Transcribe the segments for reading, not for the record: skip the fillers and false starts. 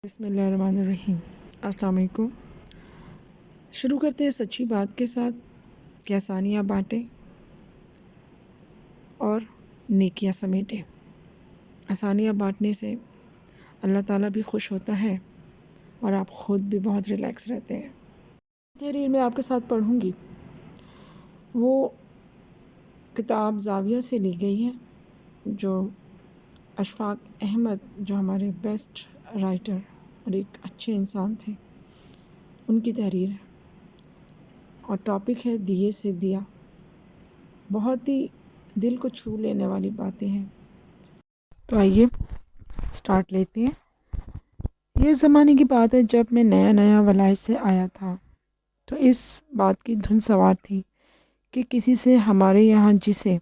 بسم اللہ الرحمن الرحیم۔ السلام علیکم۔ شروع کرتے ہیں سچی بات کے ساتھ کہ آسانیاں بانٹیں اور نیکیاں سمیٹیں۔ آسانیاں بانٹنے سے اللہ تعالیٰ بھی خوش ہوتا ہے اور آپ خود بھی بہت ریلیکس رہتے ہیں۔ تحریر میں آپ کے ساتھ پڑھوں گی، وہ کتاب زاویہ سے لی گئی ہے جو اشفاق احمد، جو ہمارے بیسٹ رائٹر اور ایک اچھے انسان تھے، ان کی تحریر ہے، اور ٹاپک ہے دیے سے دیا۔ بہت ہی دل کو چھو لینے والی باتیں ہیں، تو آئیے سٹارٹ لیتے ہیں۔ یہ زمانے کی بات ہے جب میں نیا ولایت سے آیا تھا، تو اس بات کی دھن سوار تھی کہ کسی سے ہمارے یہاں جسے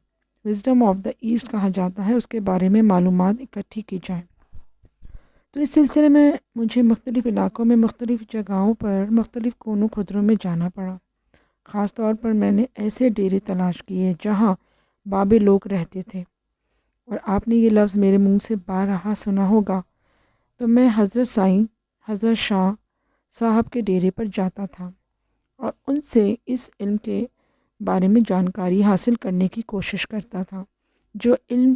وزڈم آف دا ایسٹ کہا جاتا ہے اس کے بارے میں معلومات اکٹھی کی جائیں۔ تو اس سلسلے میں مجھے مختلف علاقوں میں مختلف جگہوں پر مختلف کونوں خدروں میں جانا پڑا۔ خاص طور پر میں نے ایسے ڈیرے تلاش کیے جہاں بابے لوگ رہتے تھے، اور آپ نے یہ لفظ میرے منہ سے بارہا سنا ہوگا، تو میں حضرت سائیں حضرت شاہ صاحب کے ڈیرے پر جاتا تھا اور ان سے اس علم کے بارے میں جانکاری حاصل کرنے کی کوشش کرتا تھا جو علم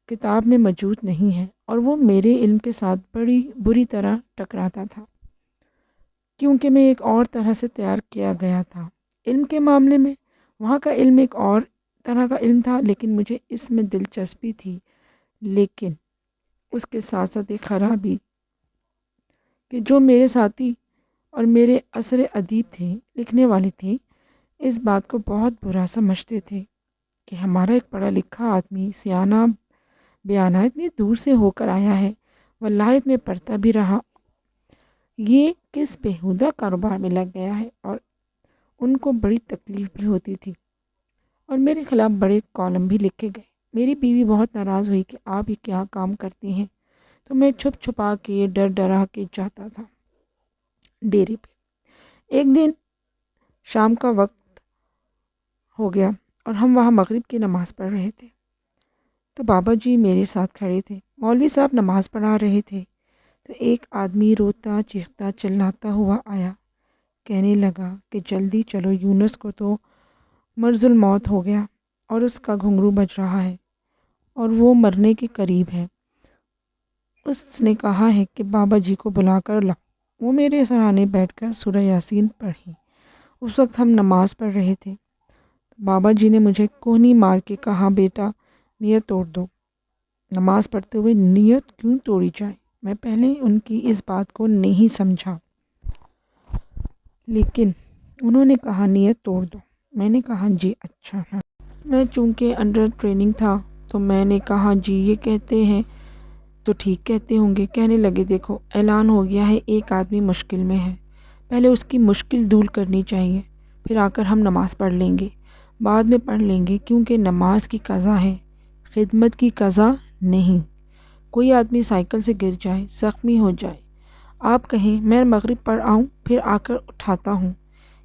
کتاب میں موجود نہیں ہے، اور وہ میرے علم کے ساتھ بڑی بری طرح ٹکراتا تھا، کیونکہ میں ایک اور طرح سے تیار کیا گیا تھا۔ علم کے معاملے میں وہاں کا علم ایک اور طرح کا علم تھا، لیکن مجھے اس میں دلچسپی تھی، لیکن اس کے ساتھ ساتھ ایک خرابی کہ جو میرے ساتھی اور میرے عصر ادیب تھے، لکھنے والے تھے، اس بات کو بہت برا سمجھتے تھے کہ ہمارا ایک پڑھا لکھا آدمی سیانہ بیانہ اتنی دور سے ہو کر آیا ہے، ولایت میں پڑھتا بھی رہا، یہ کس بےہودہ کاروبار میں لگ گیا ہے، اور ان کو بڑی تکلیف بھی ہوتی تھی، اور میرے خلاف بڑے کالم بھی لکھے گئے۔ میری بیوی بہت ناراض ہوئی کہ آپ یہ کیا کام کرتے ہیں، تو میں چھپ چھپا کے ڈر ڈرا کے جاتا تھا ڈیرے پہ۔ ایک دن شام کا وقت ہو گیا اور ہم وہاں مغرب کی نماز پڑھ رہے تھے، تو بابا جی میرے ساتھ کھڑے تھے، مولوی صاحب نماز پڑھا رہے تھے، تو ایک آدمی روتا چیختا چلاتا ہوا آیا، کہنے لگا کہ جلدی چلو، یونس کو تو مرض الموت ہو گیا اور اس کا گھنگرو بج رہا ہے اور وہ مرنے کے قریب ہے۔ اس نے کہا ہے کہ بابا جی کو بلا کر لاؤ۔ وہ میرے سرانے بیٹھ کر سورہ یاسین پڑھی۔ اس وقت ہم نماز پڑھ رہے تھے، بابا جی نے مجھے کوہنی مار کے کہا، بیٹا نیت توڑ دو۔ نماز پڑھتے ہوئے نیت کیوں توڑی جائے؟ میں پہلے ان کی اس بات کو نہیں سمجھا، لیکن انہوں نے کہا نیت توڑ دو۔ میں نے کہا جی اچھا۔ میں چونکہ انڈر ٹریننگ تھا تو میں نے کہا جی یہ کہتے ہیں تو ٹھیک کہتے ہوں گے۔ کہنے لگے دیکھو اعلان ہو گیا ہے، ایک آدمی مشکل میں ہے، پہلے اس کی مشکل دور کرنی چاہیے، پھر آ کر ہم نماز پڑھ لیں گے، بعد میں پڑھ لیں گے، کیونکہ نماز کی قضا ہے، خدمت کی قضا نہیں۔ کوئی آدمی سائیکل سے گر جائے، زخمی ہو جائے، آپ کہیں میں مغرب پڑھ آؤں پھر آ کر اٹھاتا ہوں،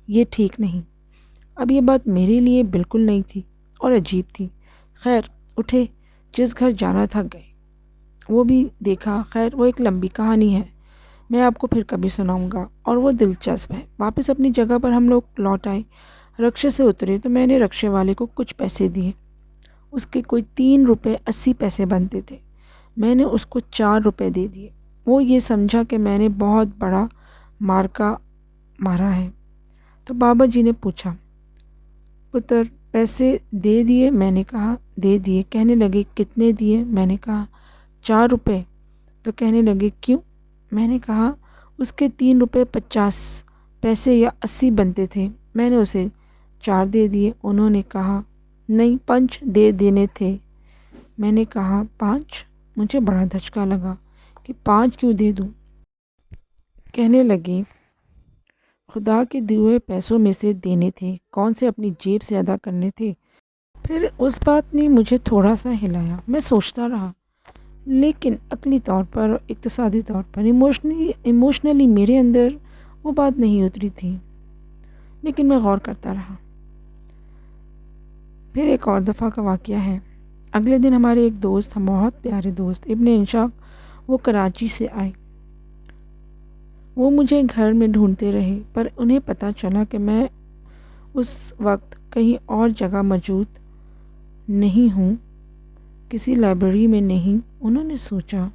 یہ ٹھیک نہیں۔ اب یہ بات میرے لیے بالکل نئی تھی اور عجیب تھی۔ خیر اٹھے، جس گھر جانا تھا گئے، وہ بھی دیکھا۔ خیر وہ ایک لمبی کہانی ہے، میں آپ کو پھر کبھی سناؤں گا، اور وہ دلچسپ ہے۔ واپس اپنی جگہ پر ہم لوگ لوٹ آئے، رکشے سے اترے تو میں نے رکشے والے کو کچھ پیسے دیے، اس کے کوئی 3 روپے 80 پیسے بنتے تھے، میں نے اس کو 4 روپے دے دیے۔ وہ یہ سمجھا کہ میں نے بہت بڑا مارکا مارا ہے، تو بابا جی نے پوچھا، پتر پیسے دے دیے؟ میں نے کہا دے دیے۔ کہنے لگے کتنے دیے؟ میں نے کہا 4 روپے۔ تو کہنے لگے کیوں؟ میں نے کہا اس کے 3 روپے 50 پیسے یا 80 بنتے تھے، میں نے اسے 4 دے دیے۔ انہوں نے کہا نہیں 5 دے دینے تھے۔ میں نے کہا 5؟ مجھے بڑا دھچکا لگا کہ 5 کیوں دے دوں؟ کہنے لگے خدا کے دیے ہوئے پیسوں میں سے دینے تھے، کون سے اپنی جیب سے ادا کرنے تھے؟ پھر اس بات نے مجھے تھوڑا سا ہلایا، میں سوچتا رہا، لیکن عقلی طور پر، اقتصادی طور پر، ایموشنلی میرے اندر وہ بات نہیں اتری تھی، لیکن میں غور کرتا رہا۔ پھر ایک اور دفعہ کا واقعہ ہے۔ اگلے دن ہمارے ایک دوست، ہم بہت پیارے دوست ابن انشاء، وہ کراچی سے آئے، وہ مجھے گھر میں ڈھونڈتے رہے، پر انہیں پتہ چلا کہ میں اس وقت کہیں اور جگہ موجود نہیں ہوں، کسی لائبریری میں نہیں۔ انہوں نے سوچا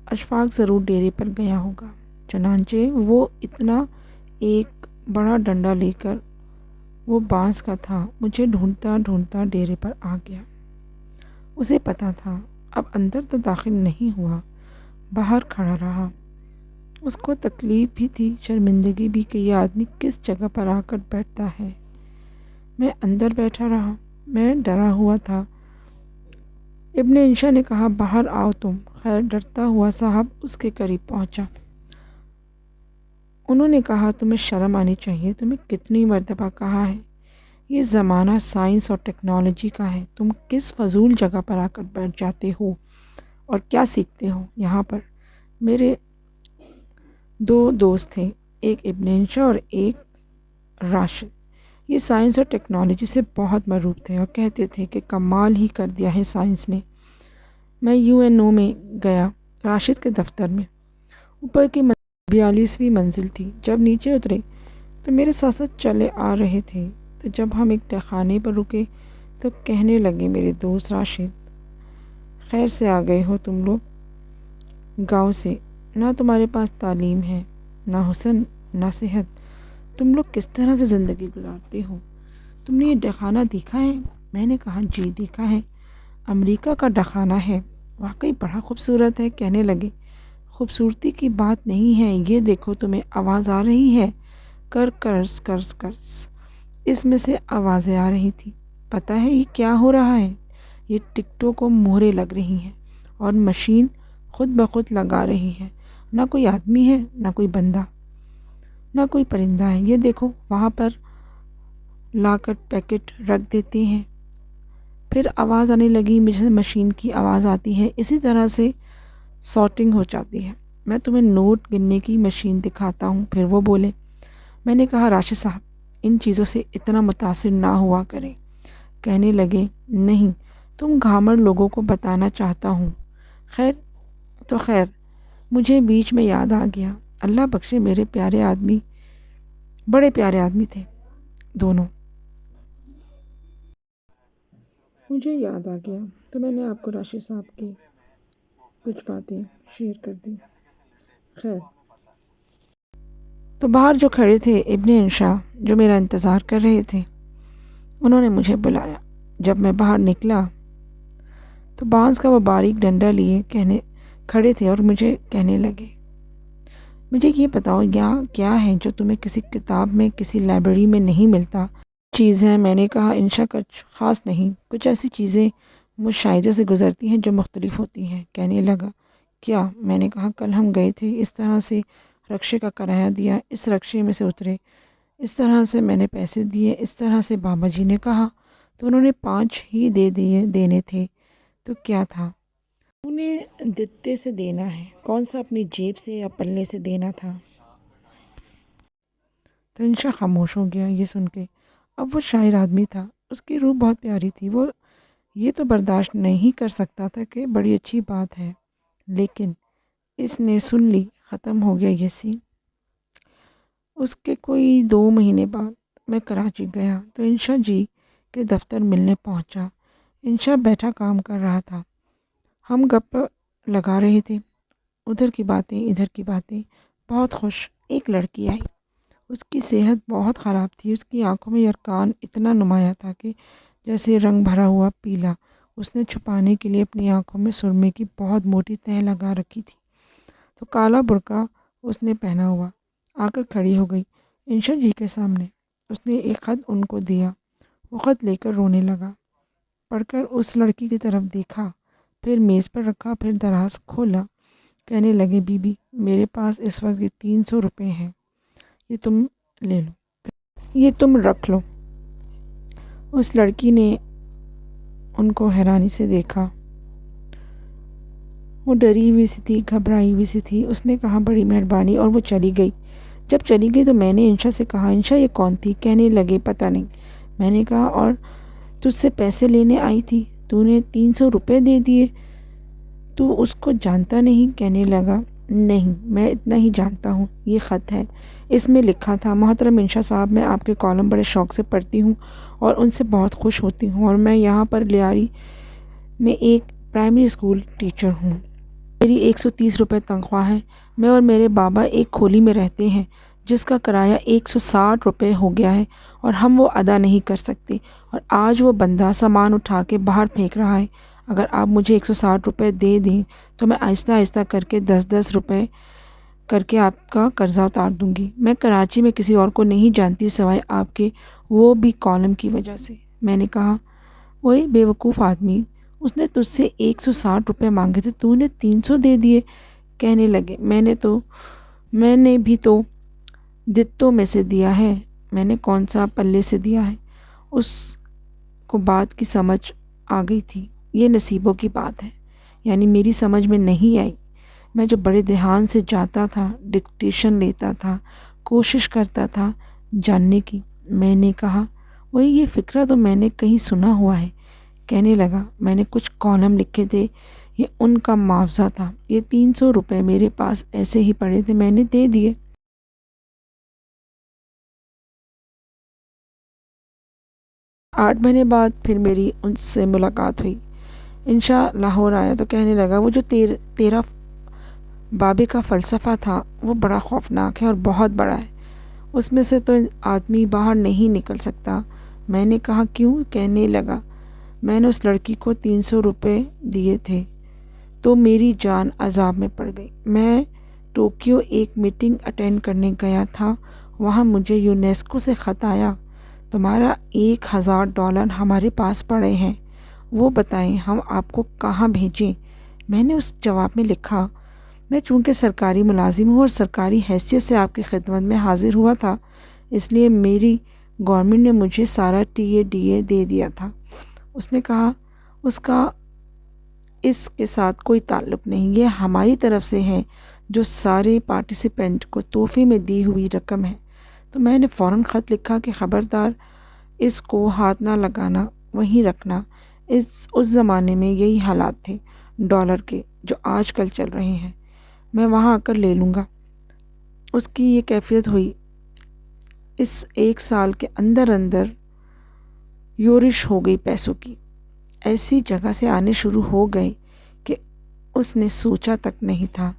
اشفاق ضرور ڈیرے پر گیا ہوگا، چنانچہ وہ اتنا ایک بڑا ڈنڈا لے کر، وہ بانس کا تھا، مجھے ڈھونڈتا ڈھونڈتا ڈیرے پر آ گیا۔ اسے پتہ تھا اب اندر تو داخل نہیں ہوا، باہر کھڑا رہا۔ اس کو تکلیف بھی تھی، شرمندگی بھی کہ یہ آدمی کس جگہ پر آ کر بیٹھتا ہے۔ میں اندر بیٹھا رہا، میں ڈرا ہوا تھا۔ ابن انشا نے کہا باہر آؤ تم۔ خیر ڈرتا ہوا صاحب اس کے قریب پہنچا۔ انہوں نے کہا تمہیں شرم آنی چاہیے، تمہیں کتنی مرتبہ کہا ہے یہ زمانہ سائنس اور ٹیکنالوجی کا ہے، تم کس فضول جگہ پر آ کر بیٹھ جاتے ہو اور کیا سیکھتے ہو یہاں پر؟ میرے دو دوست تھے، ایک ابن انشا اور ایک راشد۔ یہ سائنس اور ٹیکنالوجی سے بہت مرعوب تھے اور کہتے تھے کہ کمال ہی کر دیا ہے سائنس نے۔ میں UNO میں گیا، راشد کے دفتر میں۔ اوپر کی 42ویں منزل تھی۔ جب نیچے اترے تو میرے ساتھ ساتھ چلے آ رہے تھے، تو جب ہم ایک تہخانے پر رکے تو کہنے لگے میرے دوست راشد، خیر سے آ گئے ہو تم لوگ گاؤں سے، نہ تمہارے پاس تعلیم ہے، نہ حسن، نہ صحت، تم لوگ کس طرح سے زندگی گزارتے ہو؟ تم نے یہ ڈاکخانہ دیکھا ہے؟ میں نے کہا جی دیکھا ہے، امریکہ کا ڈاکخانہ ہے، واقعی بڑا خوبصورت ہے۔ کہنے لگے خوبصورتی کی بات نہیں ہے، یہ دیکھو تمہیں آواز آ رہی ہے، کرز کرز کرز، اس میں سے آوازیں آ رہی تھی۔ پتہ ہے یہ کیا ہو رہا ہے؟ یہ ٹکٹوں کو مہرے لگ رہی ہیں اور مشین خود بخود لگا رہی ہے، نہ کوئی آدمی ہے، نہ کوئی بندہ، نہ کوئی پرندہ ہے۔ یہ دیکھو وہاں پر لا کر پیکٹ رکھ دیتے ہیں، پھر آواز آنے لگی، جیسے مشین کی آواز آتی ہے، اسی طرح سے سارٹنگ ہو جاتی ہے۔ میں تمہیں نوٹ گننے کی مشین دکھاتا ہوں۔ پھر وہ بولے۔ میں نے کہا راشد صاحب ان چیزوں سے اتنا متاثر نہ ہوا کریں۔ کہنے لگے نہیں، تم گھامر لوگوں کو بتانا چاہتا ہوں۔ خیر تو خیر، مجھے بیچ میں یاد آ گیا، اللہ بخشے میرے پیارے آدمی، بڑے پیارے آدمی تھے دونوں، مجھے یاد آ گیا تو میں نے آپ کو راشد صاحب کی کچھ باتیں شیئر کر دی۔ خیر تو باہر جو کھڑے تھے ابن انشا، جو میرا انتظار کر رہے تھے، انہوں نے مجھے بلایا۔ جب میں باہر نکلا تو بانس کا وہ باریک ڈنڈا لیے کھڑے تھے اور مجھے کہنے لگے مجھے یہ بتاؤ یہاں کیا ہے جو تمہیں کسی کتاب میں، کسی لائبریری میں نہیں ملتا؟ چیز ہے۔ میں نے کہا انشا کچھ خاص نہیں، کچھ ایسی چیزیں مشاہدے سے گزرتی ہیں جو مختلف ہوتی ہیں۔ کہنے لگا کیا؟ میں نے کہا کل ہم گئے تھے، اس طرح سے رکشے کا کرایہ دیا، اس رکشے میں سے اترے، اس طرح سے میں نے پیسے دیے، اس طرح سے بابا جی نے کہا تو انہوں نے 5 ہی دینے تھے، تو کیا تھا؟ انہیں دتے سے دینا ہے، کون سا اپنی جیب سے یا پلے سے دینا تھا؟ تو انشا خاموش ہو گیا یہ سن کے۔ اب وہ شاعر آدمی تھا، اس کی روح بہت پیاری تھی، وہ یہ تو برداشت نہیں کر سکتا تھا کہ بڑی اچھی بات ہے، لیکن اس نے سن لی، ختم ہو گیا یہ سین۔ اس کے کوئی 2 مہینے بعد میں کراچی گیا تو انشا جی کے دفتر ملنے پہنچا۔ انشا بیٹھا کام کر رہا تھا، ہم گپ لگا رہے تھے، ادھر کی باتیں ادھر کی باتیں، بہت خوش۔ ایک لڑکی آئی، اس کی صحت بہت خراب تھی، اس کی آنکھوں میں یرکان اتنا نمایاں تھا کہ جیسے رنگ بھرا ہوا پیلا۔ اس نے چھپانے کے لیے اپنی آنکھوں میں سرمے کی بہت موٹی تہ لگا رکھی تھی، تو کالا برقع اس نے پہنا ہوا آ کر کھڑی ہو گئی انشا جی کے سامنے۔ اس نے ایک خط ان کو دیا، وہ خط لے کر رونے لگا، پڑھ کر اس لڑکی کی طرف دیکھا، پھر میز پر رکھا، پھر دراز کھولا۔ کہنے لگے بی بی میرے پاس اس وقت یہ 300 روپے ہیں، یہ تم لے لو، یہ تم رکھ لو۔ اس لڑکی نے ان کو حیرانی سے دیکھا، وہ ڈری ہوئی سی تھی، گھبرائی ہوئی سی تھی۔ اس نے کہا بڑی مہربانی، اور وہ چلی گئی۔ جب چلی گئی تو میں نے انشا سے کہا انشا یہ کون تھی؟ کہنے لگے پتہ نہیں۔ میں نے کہا اور تجھ سے پیسے لینے آئی تھی، تو نے 300 روپے دے دیے، تو اس کو جانتا نہیں؟ کہنے لگا نہیں، میں اتنا ہی جانتا ہوں، یہ خط ہے، اس میں لکھا تھا، محترم انشا صاحب، میں آپ کے کالم بڑے شوق سے پڑھتی ہوں اور ان سے بہت خوش ہوتی ہوں، اور میں یہاں پر لیاری میں ایک پرائمری اسکول ٹیچر ہوں۔ میری 130 روپے تنخواہ ہے۔ میں اور میرے بابا ایک کھولی میں رہتے ہیں جس کا کرایہ 160 روپے ہو گیا ہے اور ہم وہ ادا نہیں کر سکتے، اور آج وہ بندہ سامان اٹھا کے باہر پھینک رہا ہے۔ اگر آپ مجھے 160 روپے دے دیں تو میں آہستہ آہستہ کر کے 10 روپے کر کے آپ کا قرضہ اتار دوں گی۔ میں کراچی میں کسی اور کو نہیں جانتی سوائے آپ کے، وہ بھی کالم کی وجہ سے۔ میں نے کہا، وہی بے وقوف آدمی، اس نے تجھ سے 160 روپے مانگے تھے، تو نے 300 دے دیے۔ کہنے لگے، میں نے بھی تو دتوں میں سے دیا ہے، میں نے کون سا پلے سے دیا ہے۔ اس کو بات کی سمجھ آ گئی تھی، یہ نصیبوں کی بات ہے، یعنی میری سمجھ میں نہیں آئی۔ میں جو بڑے دھیان سے جاتا تھا، ڈکٹیشن لیتا تھا، کوشش کرتا تھا جاننے کی۔ میں نے کہا، وہی یہ فقرہ تو میں نے کہیں سنا ہوا ہے۔ کہنے لگا، میں نے کچھ کالم لکھے تھے، یہ ان کا معاوضہ تھا، یہ 300 روپے میرے پاس ایسے ہی پڑے تھے، میں نے دے دیے۔ 8 مہینے بعد پھر میری ان سے ملاقات ہوئی۔ انشا لاہور آیا تو کہنے لگا، وہ جو تیرا بابے کا فلسفہ تھا وہ بڑا خوفناک ہے اور بہت بڑا ہے، اس میں سے تو آدمی باہر نہیں نکل سکتا۔ میں نے کہا، کیوں؟ کہنے لگا، میں نے اس لڑکی کو 300 روپے دیے تھے تو میری جان عذاب میں پڑ گئی۔ میں ٹوکیو ایک میٹنگ اٹینڈ کرنے گیا تھا، وہاں مجھے یونیسکو سے خط آیا، تمہارا $1000 ہمارے پاس پڑے ہیں، وہ بتائیں ہم آپ کو کہاں بھیجیں۔ میں نے اس جواب میں لکھا، میں چونکہ سرکاری ملازم ہوں اور سرکاری حیثیت سے آپ کی خدمت میں حاضر ہوا تھا، اس لیے میری گورنمنٹ نے مجھے سارا TA دے دیا تھا۔ اس نے کہا، اس کا اس کے ساتھ کوئی تعلق نہیں، یہ ہماری طرف سے ہے جو سارے پارٹیسپینٹ کو تحفے میں دی ہوئی رقم ہے۔ تو میں نے فوراً خط لکھا کہ خبردار اس کو ہاتھ نہ لگانا، وہیں رکھنا۔ اس زمانے میں یہی حالات تھے ڈالر کے جو آج کل چل رہے ہیں، میں وہاں آ کر لے لوں گا۔ اس کی یہ کیفیت ہوئی، اس 1 سال کے اندر یورش ہو گئی پیسوں کی، ایسی جگہ سے آنے شروع ہو گئے کہ اس نے سوچا تک نہیں تھا۔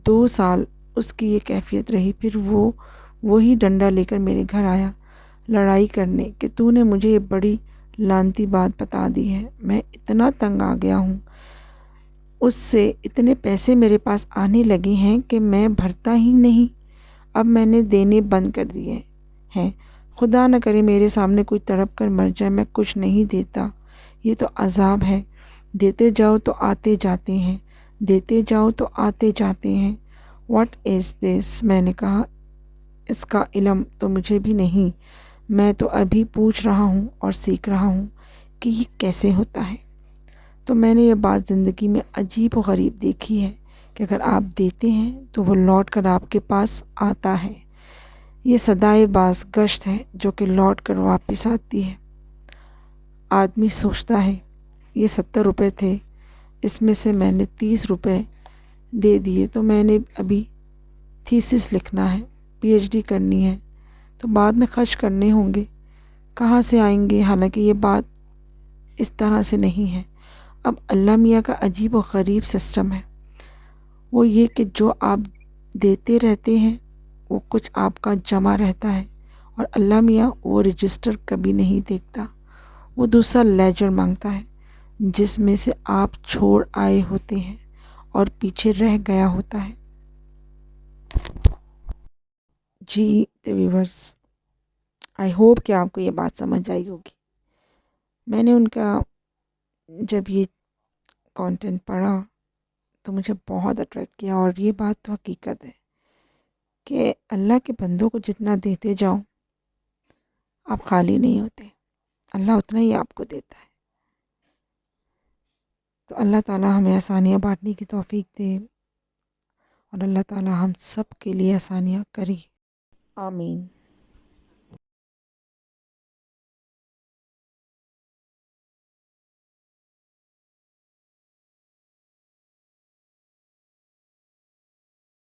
2 سال اس کی یہ کیفیت رہی، پھر وہ وہی ڈنڈا لے کر میرے گھر آیا لڑائی کرنے کہ تو نے مجھے یہ بڑی لعنتی بات بتا دی ہے۔ میں اتنا تنگ آ گیا ہوں، اس سے اتنے پیسے میرے پاس آنے لگے ہیں کہ میں بھرتا ہی نہیں، اب میں نے دینے بند کر دیے ہیں۔ خدا نہ کرے میرے سامنے کوئی تڑپ کر مر جائے، میں کچھ نہیں دیتا، یہ تو عذاب ہے۔ دیتے جاؤ تو آتے جاتے ہیں، دیتے جاؤ تو آتے جاتے ہیں۔ واٹ از دس؟ میں نے کہا، اس کا علم تو مجھے بھی نہیں، میں تو ابھی پوچھ رہا ہوں اور سیکھ رہا ہوں کہ یہ کیسے ہوتا ہے۔ تو میں نے یہ بات زندگی میں عجیب و غریب دیکھی ہے کہ اگر آپ دیتے ہیں تو وہ لوٹ کر آپ کے پاس آتا ہے۔ یہ صدائے باز گشت ہے جو کہ لوٹ کر واپس آتی ہے۔ آدمی سوچتا ہے، یہ 70 روپے تھے، اس میں سے میں نے 30 روپے دے دیے، تو میں نے ابھی تھیسس لکھنا ہے، PhD کرنی ہے، تو بعد میں خرچ کرنے ہوں گے، کہاں سے آئیں گے؟ حالانکہ یہ بات اس طرح سے نہیں ہے۔ اب اللہ میاں کا عجیب و غریب سسٹم ہے، وہ یہ کہ جو آپ دیتے رہتے ہیں وہ کچھ آپ کا جمع رہتا ہے، اور اللہ میاں وہ رجسٹر کبھی نہیں دیکھتا، وہ دوسرا لیجر مانگتا ہے جس میں سے آپ چھوڑ آئے ہوتے ہیں اور پیچھے رہ گیا ہوتا ہے۔ جی ویورز، آئی ہوپ کہ آپ کو یہ بات سمجھ آئی ہوگی۔ میں نے ان کا جب یہ کانٹینٹ پڑھا تو مجھے بہت اٹریکٹ کیا، اور یہ بات تو حقیقت ہے کہ اللہ کے بندوں کو جتنا دیتے جاؤ آپ خالی نہیں ہوتے، اللہ اتنا ہی آپ کو دیتا ہے۔ تو اللہ تعالیٰ ہمیں آسانیاں بانٹنے کی توفیق دے، اور اللہ تعالیٰ ہم سب کے لیے آسانیاں کرے، آمین۔